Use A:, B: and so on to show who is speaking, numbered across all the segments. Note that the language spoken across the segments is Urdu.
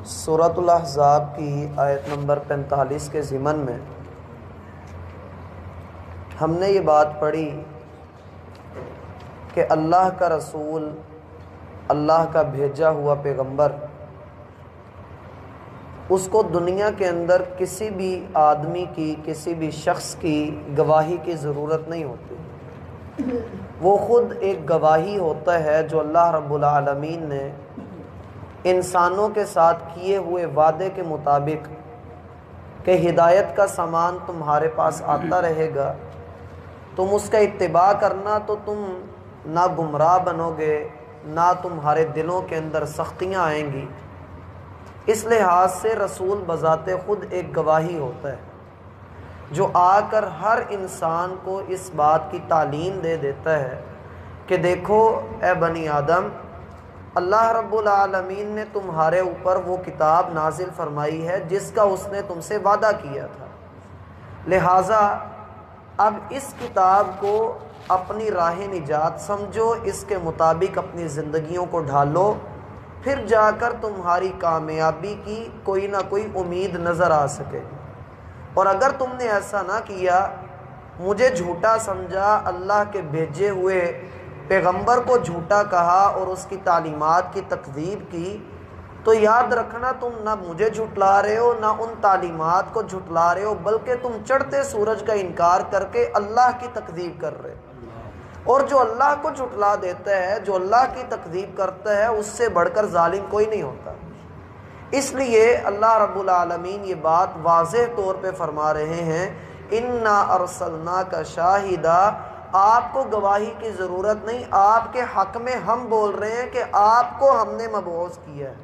A: سورۃ الاحزاب کی آیت نمبر 45 کے ضمن میں ہم نے یہ بات پڑھی کہ اللہ کا رسول، اللہ کا بھیجا ہوا پیغمبر، اس کو دنیا کے اندر کسی بھی آدمی کی، کسی بھی شخص کی گواہی کی ضرورت نہیں ہوتی۔ وہ خود ایک گواہی ہوتا ہے جو اللہ رب العالمین نے انسانوں کے ساتھ کیے ہوئے وعدے کے مطابق کہ ہدایت کا سامان تمہارے پاس آتا رہے گا، تم اس کا اتباع کرنا تو تم نہ گمراہ بنو گے، نہ تمہارے دلوں کے اندر سختیاں آئیں گی۔ اس لحاظ سے رسول بذات خود ایک گواہی ہوتا ہے جو آ کر ہر انسان کو اس بات کی تعلیم دے دیتا ہے کہ دیکھو اے بنی آدم، اللہ رب العالمین نے تمہارے اوپر وہ کتاب نازل فرمائی ہے جس کا اس نے تم سے وعدہ کیا تھا، لہٰذا اب اس کتاب کو اپنی راہ نجات سمجھو، اس کے مطابق اپنی زندگیوں کو ڈھالو، پھر جا کر تمہاری کامیابی کی کوئی نہ کوئی امید نظر آ سکے۔ اور اگر تم نے ایسا نہ کیا، مجھے جھوٹا سمجھا، اللہ کے بھیجے ہوئے پیغمبر کو جھوٹا کہا اور اس کی تعلیمات کی تکذیب کی، تو یاد رکھنا تم نہ مجھے جھٹلا رہے ہو، نہ ان تعلیمات کو جھٹلا رہے ہو، بلکہ تم چڑھتے سورج کا انکار کر کے اللہ کی تکذیب کر رہے ہو۔ اور جو اللہ کو جھٹلا دیتا ہے، جو اللہ کی تکذیب کرتا ہے، اس سے بڑھ کر ظالم کوئی نہیں ہوتا۔ اس لیے اللہ رب العالمین یہ بات واضح طور پہ فرما رہے ہیں، اِنَّا أَرْسَلْنَاكَ شَاهِدًا، آپ کو گواہی کی ضرورت نہیں، آپ کے حق میں ہم بول رہے ہیں کہ آپ کو ہم نے مبعوث کیا ہے،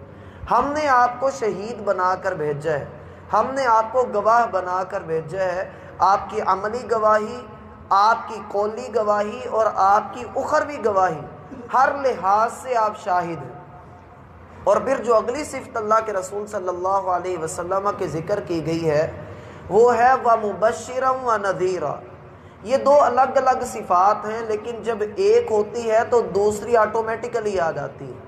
A: ہم نے آپ کو شہید بنا کر بھیجا ہے، ہم نے آپ کو گواہ بنا کر بھیجا ہے۔ آپ کی عملی گواہی، آپ کی قولی گواہی اور آپ کی اخروی گواہی، ہر لحاظ سے آپ شاہد ہیں۔ اور پھر جو اگلی صفت اللہ کے رسول صلی اللہ علیہ وسلم کے ذکر کی گئی ہے وہ ہے وَمُبَشِّرًا وَنَذِيرًا۔ یہ دو الگ الگ صفات ہیں، لیکن جب ایک ہوتی ہے تو دوسری آٹومیٹیکلی آ جاتی ہے۔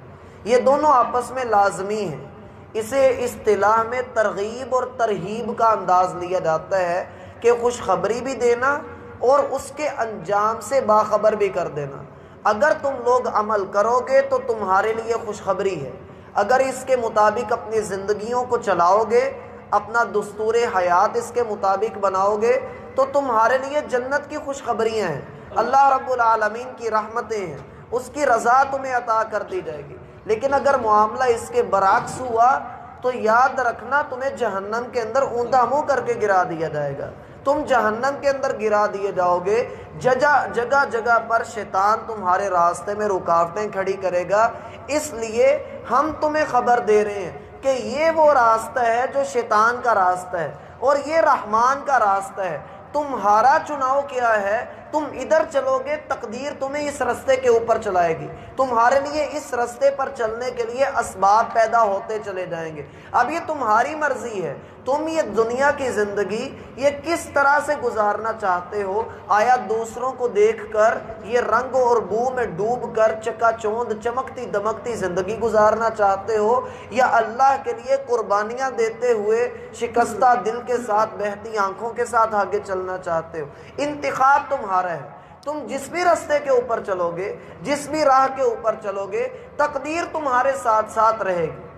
A: یہ دونوں آپس میں لازمی ہیں۔ اسے اصطلاح میں ترغیب اور ترہیب کا انداز لیا جاتا ہے کہ خوشخبری بھی دینا اور اس کے انجام سے باخبر بھی کر دینا۔ اگر تم لوگ عمل کرو گے تو تمہارے لیے خوشخبری ہے، اگر اس کے مطابق اپنی زندگیوں کو چلاؤ گے، اپنا دستور حیات اس کے مطابق بناؤ گے تو تمہارے لیے جنت کی خوشخبریاں ہیں، اللہ رب العالمین کی رحمتیں ہیں، اس کی رضا تمہیں عطا کر دی جائے گی۔ لیکن اگر معاملہ اس کے برعکس ہوا تو یاد رکھنا تمہیں جہنم کے اندر اوندا منہ کر کے گرا دیا جائے گا، تم جہنم کے اندر گرا دیے جاؤ گے۔ جگہ جگہ پر شیطان تمہارے راستے میں رکاوٹیں کھڑی کرے گا۔ اس لیے ہم تمہیں خبر دے رہے ہیں کہ یہ وہ راستہ ہے جو شیطان کا راستہ ہے اور یہ رحمان کا راستہ ہے۔ تمہارا چناؤ کیا ہے؟ تم ادھر چلو گے، تقدیر تمہیں اس رستے کے اوپر چلائے گی، تمہارے لیے اس رستے پر چلنے کے لیے اسباب پیدا ہوتے چلے جائیں گے۔ اب یہ تمہاری مرضی ہے، تم یہ دنیا کی زندگی یہ کس طرح سے گزارنا چاہتے ہو؟ آیا دوسروں کو دیکھ کر یہ رنگ اور بو میں ڈوب کر چکا چوند چمکتی دمکتی زندگی گزارنا چاہتے ہو، یا اللہ کے لیے قربانیاں دیتے ہوئے شکستہ دل کے ساتھ، بہتی آنکھوں کے ساتھ آگے چلنا چاہتے ہو؟ انتخاب تمہارا ہے۔ تم جس بھی رستے کے اوپر چلو گے، جس بھی راہ کے اوپر چلو گے، تقدیر تمہارے ساتھ ساتھ رہے گی۔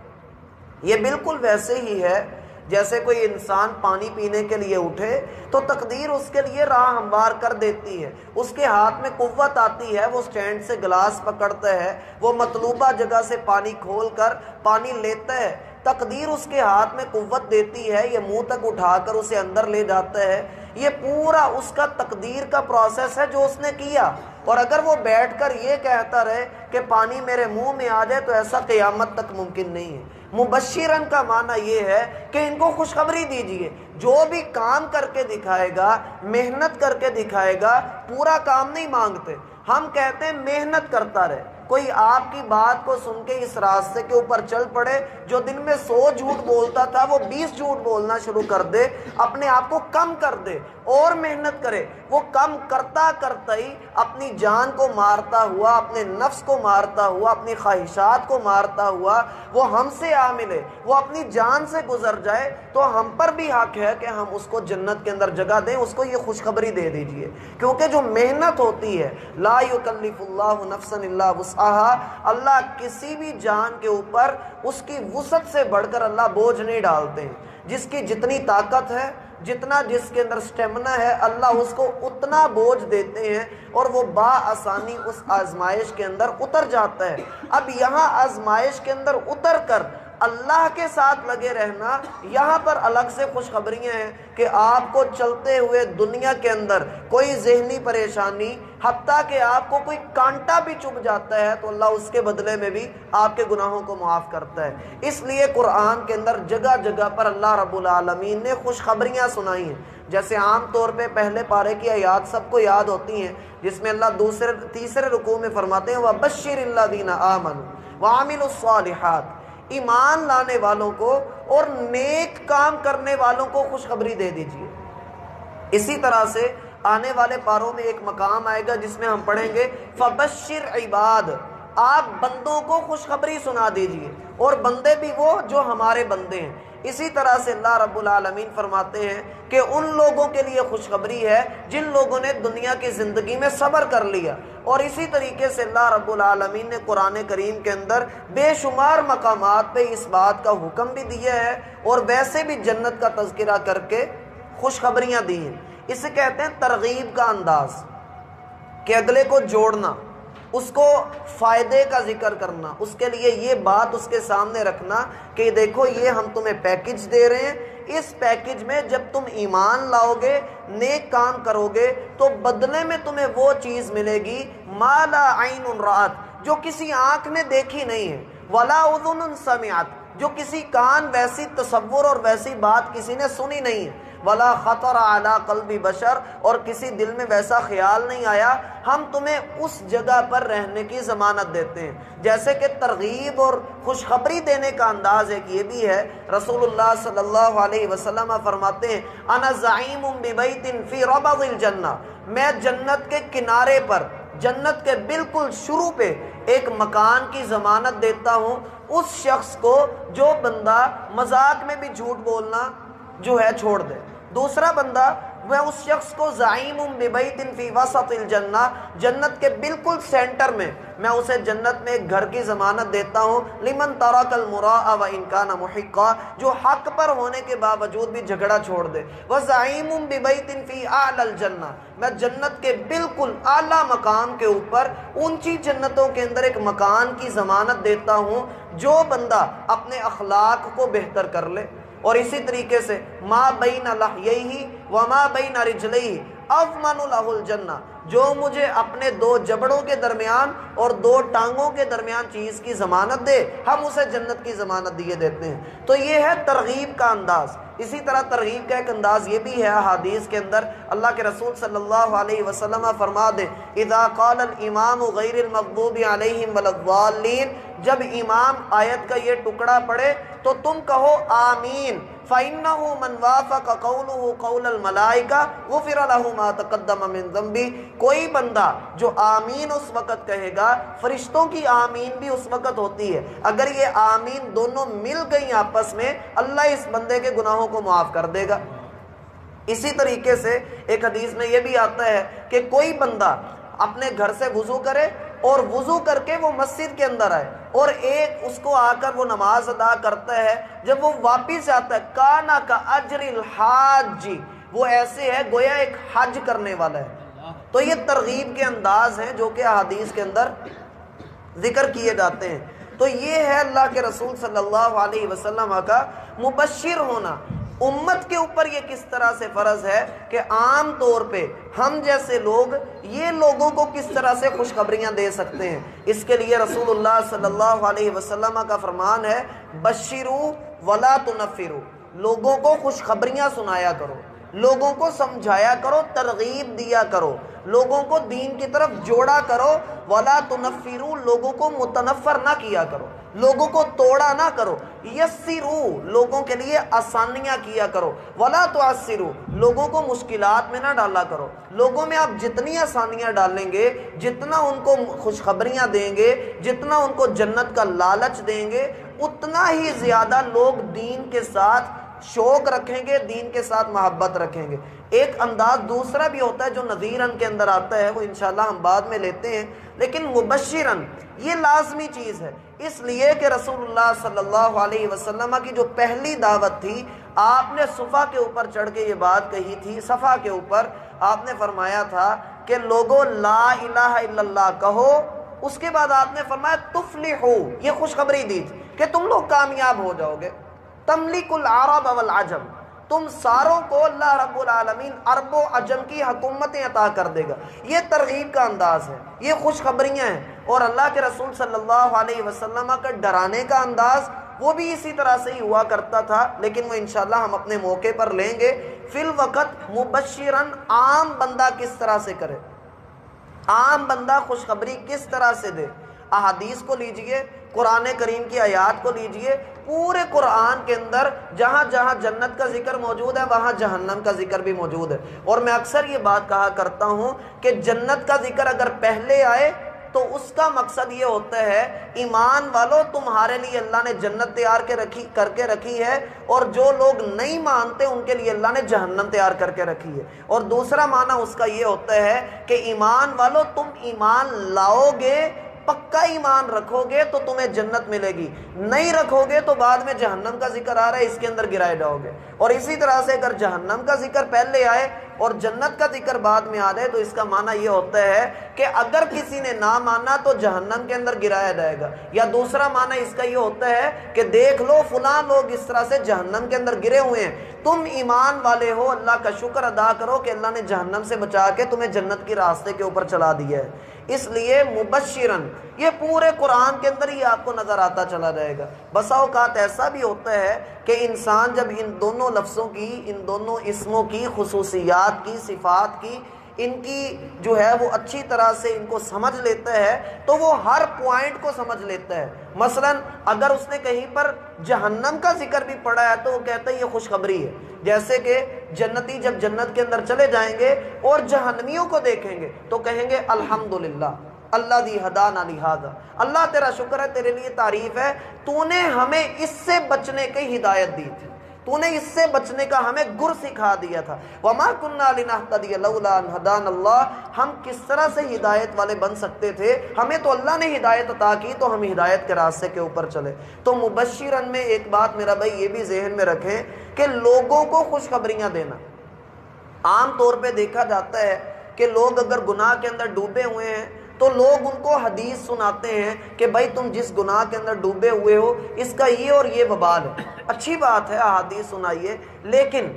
A: یہ بالکل ویسے ہی ہے جیسے کوئی انسان پانی پینے کے لیے اٹھے تو تقدیر اس کے لیے راہ ہموار کر دیتی ہے، اس کے ہاتھ میں قوت آتی ہے، وہ سٹینڈ سے گلاس پکڑتا ہے، وہ مطلوبہ جگہ سے پانی کھول کر پانی لیتا ہے، تقدیر اس کے ہاتھ میں قوت دیتی ہے، یہ منہ تک اٹھا کر اسے اندر لے جاتا ہے۔ یہ پورا اس کا تقدیر کا پروسیس ہے جو اس نے کیا۔ اور اگر وہ بیٹھ کر یہ کہتا رہے کہ پانی میرے منہ میں آ جائے تو ایسا قیامت تک ممکن نہیں ہے۔ مبشرن کا معنی یہ ہے کہ ان کو خوشخبری دیجئے، جو بھی کام کر کے دکھائے گا، محنت کر کے دکھائے گا، پورا کام نہیں مانگتے، ہم کہتے ہیں محنت کرتا رہے۔ کوئی آپ کی بات کو سن کے اس راستے کے اوپر چل پڑے، جو دن میں 100 جھوٹ بولتا تھا وہ 20 جھوٹ بولنا شروع کر دے، اپنے آپ کو کم کر دے، اور محنت کرے، وہ کم کرتا کرتا ہی اپنی جان کو مارتا ہوا، اپنے نفس کو مارتا ہوا، اپنی خواہشات کو مارتا ہوا وہ ہم سے آ ملے، وہ اپنی جان سے گزر جائے، تو ہم پر بھی حق ہے کہ ہم اس کو جنت کے اندر جگہ دیں، اس کو یہ خوشخبری دے دیجئے، کیونکہ جو محنت ہوتی ہے لا یکلف اللہ نفسا الا وسعها، اللہ کسی بھی جان کے اوپر اس کی وسعت سے بڑھ کر اللہ بوجھ نہیں ڈالتے ہیں، جس کی جتنی طاقت ہے، جتنا جس کے اندر سٹیمنا ہے، اللہ اس کو اتنا بوجھ دیتے ہیں اور وہ بآسانی اس آزمائش کے اندر اتر جاتا ہے۔ اب یہاں آزمائش کے اندر اتر کر اللہ کے ساتھ لگے رہنا، یہاں پر الگ سے خوشخبریاں ہیں کہ آپ کو چلتے ہوئے دنیا کے اندر کوئی ذہنی پریشانی، حتیٰ کہ آپ کو کوئی کانٹا بھی چبھ جاتا ہے تو اللہ اس کے بدلے میں بھی آپ کے گناہوں کو معاف کرتا ہے۔ اس لیے قرآن کے اندر جگہ جگہ پر اللہ رب العالمین نے خوشخبریاں سنائی ہیں، جیسے عام طور پہ پہلے پارے کی آیات سب کو یاد ہوتی ہیں، جس میں اللہ تیسرے رکوع میں فرماتے ہیں وَبَشِّرِ الَّذِينَ آمَنُوا وَعَمِلُوا الصَّالِحَاتِ، ایمان لانے والوں کو اور نیک کام کرنے والوں کو خوشخبری دے دیجئے۔ اسی طرح سے آنے والے پاروں میں ایک مقام آئے گا جس میں ہم پڑھیں گے فبشر عباد، آپ بندوں کو خوشخبری سنا دیجئے، اور بندے بھی وہ جو ہمارے بندے ہیں۔ اسی طرح سے اللہ رب العالمین فرماتے ہیں کہ ان لوگوں کے لیے خوشخبری ہے جن لوگوں نے دنیا کی زندگی میں صبر کر لیا، اور اسی طریقے سے اللہ رب العالمین نے قرآن کریم کے اندر بے شمار مقامات پہ اس بات کا حکم بھی دیا ہے اور ویسے بھی جنت کا تذکرہ کر کے خوشخبریاں دی ہیں۔ اسے کہتے ہیں ترغیب کا انداز، کہ اگلے کو جوڑنا، اس کو فائدے کا ذکر کرنا، اس کے لیے یہ بات اس کے سامنے رکھنا کہ دیکھو یہ ہم تمہیں پیکج دے رہے ہیں، اس پیکج میں جب تم ایمان لاؤ گے، نیک کام کرو گے تو بدلے میں تمہیں وہ چیز ملے گی ما لا عین رأت، جو کسی آنکھ نے دیکھی نہیں ہے، ولا اذن سمعت، جو کسی کان ویسی تصور اور ویسی بات کسی نے سنی نہیں ہے، ولا خطر علی قلب بشر، اور کسی دل میں ویسا خیال نہیں آیا۔ ہم تمہیں اس جگہ پر رہنے کی ضمانت دیتے ہیں۔ جیسے کہ ترغیب اور خوشخبری دینے کا انداز ایک یہ بھی ہے، رسول اللہ صلی اللہ علیہ وسلم فرماتے ہیں انا زعیم ببیت فی ربض الجنہ، میں جنت کے کنارے پر، جنت کے بالکل شروع پہ ایک مکان کی ضمانت دیتا ہوں اس شخص کو جو بندہ مذاق میں بھی جھوٹ بولنا جو ہے چھوڑ دے۔ دوسرا بندہ، میں اس شخص کو زعیم ببیت فی وسط الجنہ، جنت کے بالکل سینٹر میں میں اسے جنت میں ایک گھر کی ضمانت دیتا ہوں، لمن ترک المراء وان کان محقا، جو حق پر ہونے کے باوجود بھی جھگڑا چھوڑ دے۔ وزعیم ببیت فی اعلی الجنہ، میں جنت کے بالکل اعلیٰ مقام کے اوپر اونچی جنتوں کے اندر ایک مکان کی ضمانت دیتا ہوں جو بندہ اپنے اخلاق کو بہتر کر لے۔ اور اسی طریقے سے ما بین لحییہ وما بین رجلیہ اضمن لہ الجنہ، جو مجھے اپنے دو جبڑوں کے درمیان اور دو ٹانگوں کے درمیان چیز کی ضمانت دے، ہم اسے جنت کی ضمانت دیے دیتے ہیں۔ تو یہ ہے ترغیب کا انداز۔ اسی طرح ترغیب کا ایک انداز یہ بھی ہے حدیث کے اندر، اللہ کے رسول صلی اللہ علیہ وسلم فرما دے اذا قال الامام غیر المغضوب علیہم ولا الضالین، جب امام آیت کا یہ ٹکڑا پڑھے تو تم کہو آمین، فَإِنَّهُ مَنْ وَافَقَ قَوْلُهُ قَوْلَ الْمَلَائِكَةِ غُفِرَ لَهُ مَا تَقَدَّمَ مِنْ ذَنْبِهِ، کوئی بندہ جو آمین اس وقت کہے گا، فرشتوں کی آمین بھی اس وقت ہوتی ہے، اگر یہ آمین دونوں مل گئی آپس میں اللہ اس بندے کے گناہوں کو معاف کر دے گا۔ اسی طریقے سے ایک حدیث میں یہ بھی آتا ہے کہ کوئی بندہ اپنے گھر سے وضو کرے اور وضو کر کے وہ مسجد کے اندر آئے اور ایک اس کو آ کر وہ نماز ادا کرتا ہے، جب وہ واپس آتا ہے کانا کا اجر الحاج، وہ ایسے ہے گویا ایک حج کرنے والا ہے۔ تو یہ ترغیب کے انداز ہیں جو کہ احادیث کے اندر ذکر کیے جاتے ہیں۔ تو یہ ہے اللہ کے رسول صلی اللہ علیہ وسلم کا مبشر ہونا۔ امت کے اوپر یہ کس طرح سے فرض ہے کہ عام طور پہ ہم جیسے لوگ یہ لوگوں کو کس طرح سے خوشخبریاں دے سکتے ہیں، اس کے لیے رسول اللہ صلی اللہ علیہ وسلم کا فرمان ہے بشروا ولا تنفروا، لوگوں کو خوشخبریاں سنایا کرو، لوگوں کو سمجھایا کرو، ترغیب دیا کرو، لوگوں کو دین کی طرف جوڑا کرو، ولا تنفروا، لوگوں کو متنفر نہ کیا کرو۔ لوگوں کو توڑا نہ کرو، یسرو لوگوں کے لیے آسانیاں کیا کرو، ولا تعسرو لوگوں کو مشکلات میں نہ ڈالا کرو۔ لوگوں میں آپ جتنی آسانیاں ڈالیں گے، جتنا ان کو خوشخبریاں دیں گے، جتنا ان کو جنت کا لالچ دیں گے، اتنا ہی زیادہ لوگ دین کے ساتھ شوق رکھیں گے، دین کے ساتھ محبت رکھیں گے۔ ایک انداز دوسرا بھی ہوتا ہے جو نذیرن کے اندر آتا ہے، وہ انشاءاللہ ہم بعد میں لیتے ہیں، لیکن مبشرن یہ لازمی چیز ہے، اس لیے کہ رسول اللہ صلی اللہ علیہ وسلم کی جو پہلی دعوت تھی، آپ نے صفا کے اوپر چڑھ کے یہ بات کہی تھی، صفا کے اوپر آپ نے فرمایا تھا کہ لوگوں لا الہ الا اللہ کہو، اس کے بعد آپ نے فرمایا تفلحو، یہ خوشخبری دی تھی کہ تم لوگ کامیاب ہو جاؤ گے، تملک العرب والعجم، تم ساروں کو اللہ رب العالمین عرب و عجم کی حکومتیں عطا کر دے گا۔ یہ ترغیب کا انداز ہے، یہ خوشخبریاں ہیں، اور اللہ کے رسول صلی اللہ علیہ وسلم کا ڈرانے کا انداز وہ بھی اسی طرح سے ہی ہوا کرتا تھا، لیکن وہ انشاءاللہ ہم اپنے موقع پر لیں گے۔ فی الوقت مبشرن عام بندہ کس طرح سے کرے، عام بندہ خوشخبری کس طرح سے دے، احادیث کو لیجئے، قرآن کریم کی آیات کو لیجئے، پورے قرآن کے اندر جہاں جہاں جنت کا ذکر موجود ہے وہاں جہنم کا ذکر بھی موجود ہے۔ اور میں اکثر یہ بات کہا کرتا ہوں کہ جنت کا ذکر اگر پہلے آئے تو اس کا مقصد یہ ہوتا ہے ایمان والو تمہارے لیے اللہ نے جنت تیار کر کے رکھی ہے، اور جو لوگ نہیں مانتے ان کے لیے اللہ نے جہنم تیار کر کے رکھی ہے۔ اور دوسرا معنی اس کا یہ ہوتا ہے کہ ایمان والو تم ایمان لاؤ گے، پکا ایمان رکھو گے تو تمہیں جنت ملے گی، نہیں رکھو گے تو بعد میں جہنم کا ذکر آ رہا ہے اس کے اندر گرائے جاؤ گے۔ اور اسی طرح سے اگر جہنم کا ذکر پہلے آئے اور جنت کا ذکر بعد میں آ جائے تو اس کا معنی یہ ہوتا ہے کہ اگر کسی نے نہ مانا تو جہنم کے اندر گرایا جائے گا، یا دوسرا معنی اس کا یہ ہوتا ہے کہ دیکھ لو فلاں لوگ اس طرح سے جہنم کے اندر گرے ہوئے ہیں، تم ایمان والے ہو، اللہ کا شکر ادا کرو کہ اللہ نے جہنم سے بچا کے تمہیں جنت کی راستے کے اوپر چلا دیا ہے۔ اس لیے مبشرن یہ پورے قرآن کے اندر ہی آپ کو نظر آتا چلا جائے گا۔ بسا اوقات ایسا بھی ہوتا ہے کہ انسان جب ان دونوں لفظوں کی، ان دونوں اسموں کی خصوصیات کی، صفات کی، ان کی جو ہے وہ اچھی طرح سے ان کو سمجھ لیتا ہے تو وہ ہر پوائنٹ کو سمجھ لیتا ہے۔ مثلا اگر اس نے کہیں پر جہنم کا ذکر بھی پڑھا ہے تو وہ کہتا ہے یہ خوشخبری ہے، جیسے کہ جنتی جب جنت کے اندر چلے جائیں گے اور جہنمیوں کو دیکھیں گے تو کہیں گے الحمدللہ اللہ دی ہدانا لہذا، اللہ تیرا شکر ہے، تیرے لیے تعریف ہے، تو نے ہمیں اس سے بچنے کی ہدایت دی تھی، تو نے اس سے بچنے کا ہمیں گر سکھا دیا تھا۔ وما كنا لنهتدي لولا ان هدانا اللہ، ہم کس طرح سے ہدایت والے بن سکتے تھے، ہمیں تو اللہ نے ہدایت عطا کی تو ہم ہدایت کے راستے کے اوپر چلے۔ تو مبشرن میں ایک بات میرا بھائی یہ بھی ذہن میں رکھیں کہ لوگوں کو خوشخبریاں دینا، عام طور پہ دیکھا جاتا ہے کہ لوگ اگر گناہ کے اندر ڈوبے ہوئے ہیں تو لوگ ان کو حدیث سناتے ہیں کہ بھائی تم جس گناہ کے اندر ڈوبے ہوئے ہو اس کا یہ اور یہ وبال ہے۔ اچھی بات ہے، حدیث سنائیے، لیکن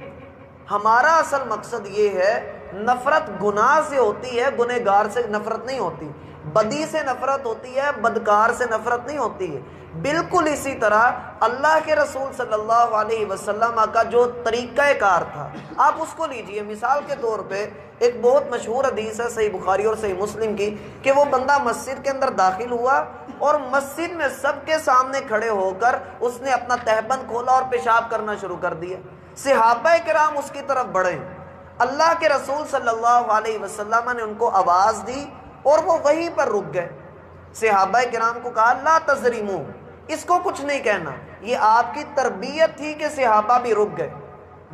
A: ہمارا اصل مقصد یہ ہے نفرت گناہ سے ہوتی ہے، گنہگار سے نفرت نہیں ہوتی، بدی سے نفرت ہوتی ہے، بدکار سے نفرت نہیں ہوتی ہے۔ بالکل اسی طرح اللہ کے رسول صلی اللہ علیہ وسلم کا جو طریقہ کار تھا آپ اس کو لیجئے۔ مثال کے طور پہ ایک بہت مشہور حدیث ہے صحیح بخاری اور صحیح مسلم کی کہ وہ بندہ مسجد کے اندر داخل ہوا اور مسجد میں سب کے سامنے کھڑے ہو کر اس نے اپنا تہبند کھولا اور پیشاب کرنا شروع کر دیا۔ صحابہ کرام اس کی طرف بڑھے، اللہ کے رسول صلی اللہ علیہ وسلم نے ان کو آواز دی اور وہ وہیں پر رک گئے۔ صحابہ کرام کو کہا لا تزریمو، اس کو کچھ نہیں کہنا۔ یہ آپ کی تربیت تھی کہ صحابہ بھی رک گئے،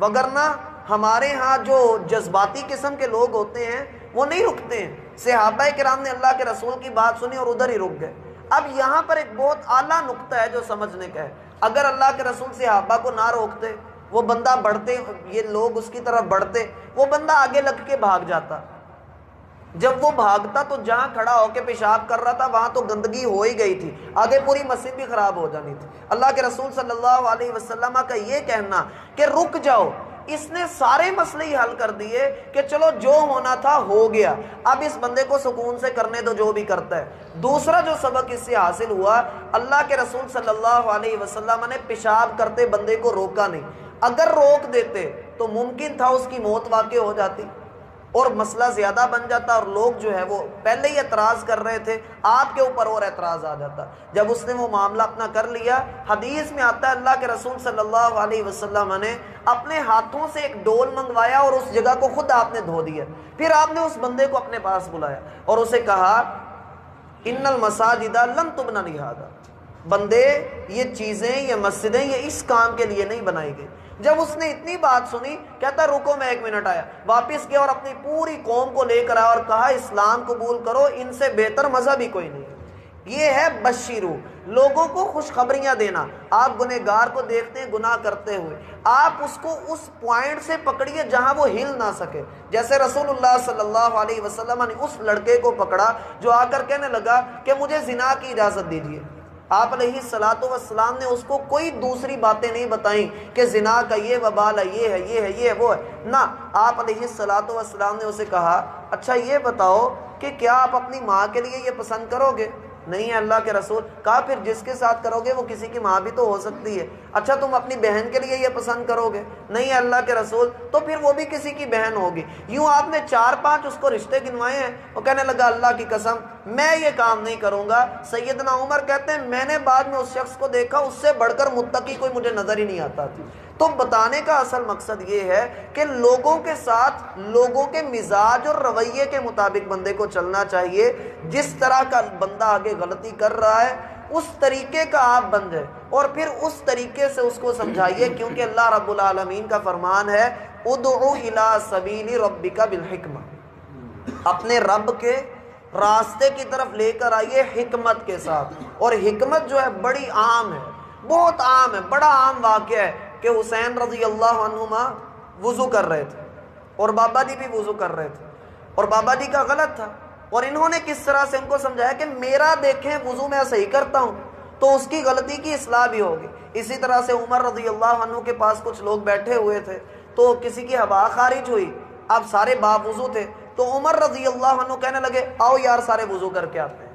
A: وگرنہ ہمارے ہاں جو جذباتی قسم کے لوگ ہوتے ہیں وہ نہیں رکتے ہیں۔ صحابہ کرام نے اللہ کے رسول کی بات سنی اور ادھر ہی رک گئے۔ اب یہاں پر ایک بہت اعلیٰ نقطہ ہے جو سمجھنے کا ہے، اگر اللہ کے رسول صحابہ کو نہ روکتے، وہ بندہ بڑھتے، یہ لوگ اس کی طرف بڑھتے، وہ بندہ آگے لگ کے بھاگ جاتا۔ جب وہ بھاگتا تو جہاں کھڑا ہو کے پیشاب کر رہا تھا وہاں تو گندگی ہو ہی گئی تھی، آگے پوری مسجد بھی خراب ہو جانی تھی۔ اللہ کے رسول صلی اللہ علیہ وسلم کا یہ کہنا کہ رک جاؤ، اس نے سارے مسئلے ہی حل کر دیے کہ چلو جو ہونا تھا ہو گیا، اب اس بندے کو سکون سے کرنے دو جو بھی کرتا ہے۔ دوسرا جو سبق اس سے حاصل ہوا، اللہ کے رسول صلی اللہ علیہ وسلم نے پیشاب کرتے بندے کو روکا نہیں، اگر روک دیتے تو ممکن تھا اس کی موت واقع ہو جاتی۔ اور مسئلہ زیادہ بن جاتا اور لوگ جو ہے وہ پہلے ہی اعتراض کر رہے تھے، آپ کے اوپر اور اعتراض آ جاتا۔ جب اس نے وہ معاملہ اپنا کر لیا، حدیث میں آتا ہے اللہ کے رسول صلی اللہ علیہ وسلم نے اپنے ہاتھوں سے ایک ڈول منگوایا اور اس جگہ کو خود آپ نے دھو دیا۔ پھر آپ نے اس بندے کو اپنے پاس بلایا اور اسے کہا ان المساجد لن تبنى لہذا، بندے یہ چیزیں، یہ مسجدیں یہ اس کام کے لیے نہیں بنائی گئی۔ جب اس نے اتنی بات سنی، کہتا رکو میں 1 منٹ آیا، واپس گیا اور اپنی پوری قوم کو لے کر آیا اور کہا اسلام قبول کرو، ان سے بہتر مذہب ہی کوئی نہیں۔ یہ ہے بشیرو، لوگوں کو خوشخبریاں دینا۔ آپ گنہگار کو دیکھتے ہیں گناہ کرتے ہوئے، آپ اس کو اس پوائنٹ سے پکڑیے جہاں وہ ہل نہ سکے۔ جیسے رسول اللہ صلی اللہ علیہ وسلم نے اس لڑکے کو پکڑا جو آ کر کہنے لگا کہ مجھے زنا کی اجازت دیجیے۔ آپ علیہ الصلوۃ والسلام نے اس کو کوئی دوسری باتیں نہیں بتائیں کہ زنا کا یہ وبال ہے، یہ ہے، یہ ہے، یہ ہے، وہ ہے، نہ، آپ علیہ الصلوۃ والسلام نے اسے کہا اچھا یہ بتاؤ کہ کیا آپ اپنی ماں کے لیے یہ پسند کرو گے؟ نہیں ہے اللہ کے رسول۔ کہا پھر جس کے ساتھ کرو گے وہ کسی کی ماں بھی تو ہو سکتی ہے۔ اچھا تم اپنی بہن کے لیے یہ پسند کرو گے؟ نہیں ہے اللہ کے رسول۔ تو پھر وہ بھی کسی کی بہن ہوگی۔ یوں آپ نے 4-5 اس کو رشتے گنوائے ہیں۔ وہ کہنے لگا اللہ کی قسم میں یہ کام نہیں کروں گا۔ سیدنا عمر کہتے ہیں میں نے بعد میں اس شخص کو دیکھا، اس سے بڑھ کر متقی کوئی مجھے نظر ہی نہیں آتا تھی۔ تو بتانے کا اصل مقصد یہ ہے کہ لوگوں کے ساتھ لوگوں کے مزاج اور رویے کے مطابق بندے کو چلنا چاہیے۔ جس طرح کا بندہ آگے غلطی کر رہا ہے اس طریقے کا آپ بن جائیں اور پھر اس طریقے سے اس کو سمجھائیے، کیونکہ اللہ رب العالمین کا فرمان ہے ادعو الی سبیل ربک بالحکمہ، اپنے رب کے راستے کی طرف لے کر آئیے حکمت کے ساتھ۔ اور حکمت جو ہے بڑی عام ہے، بہت عام ہے، بڑا عام واقعہ ہے کہ حسین رضی اللہ عنہما وضو کر رہے تھے اور بابا جی بھی وضو کر رہے تھے اور بابا جی کا غلط تھا، اور انہوں نے کس طرح سے ان کو سمجھایا کہ میرا دیکھیں وضو میں صحیح کرتا ہوں تو اس کی غلطی کی اصلاح بھی ہوگی۔ اسی طرح سے عمر رضی اللہ عنہ کے پاس کچھ لوگ بیٹھے ہوئے تھے تو کسی کی ہوا خارج ہوئی، اب سارے باوضو تھے تو عمر رضی اللہ عنہ کہنے لگے آؤ یار سارے وضو کر کے آتے ہیں،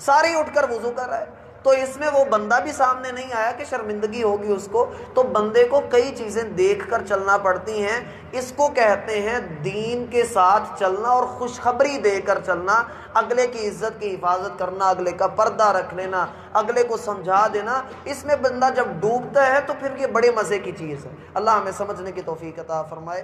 A: سارے اٹھ کر وضو کر رہے۔ تو اس میں وہ بندہ بھی سامنے نہیں آیا کہ شرمندگی ہوگی اس کو۔ تو بندے کو کئی چیزیں دیکھ کر چلنا پڑتی ہیں، اس کو کہتے ہیں دین کے ساتھ چلنا اور خوشخبری دے کر چلنا، اگلے کی عزت کی حفاظت کرنا، اگلے کا پردہ رکھ لینا، اگلے کو سمجھا دینا۔ اس میں بندہ جب ڈوبتا ہے تو پھر یہ بڑے مزے کی چیز ہے۔ اللہ ہمیں سمجھنے کی توفیق عطا فرمائے۔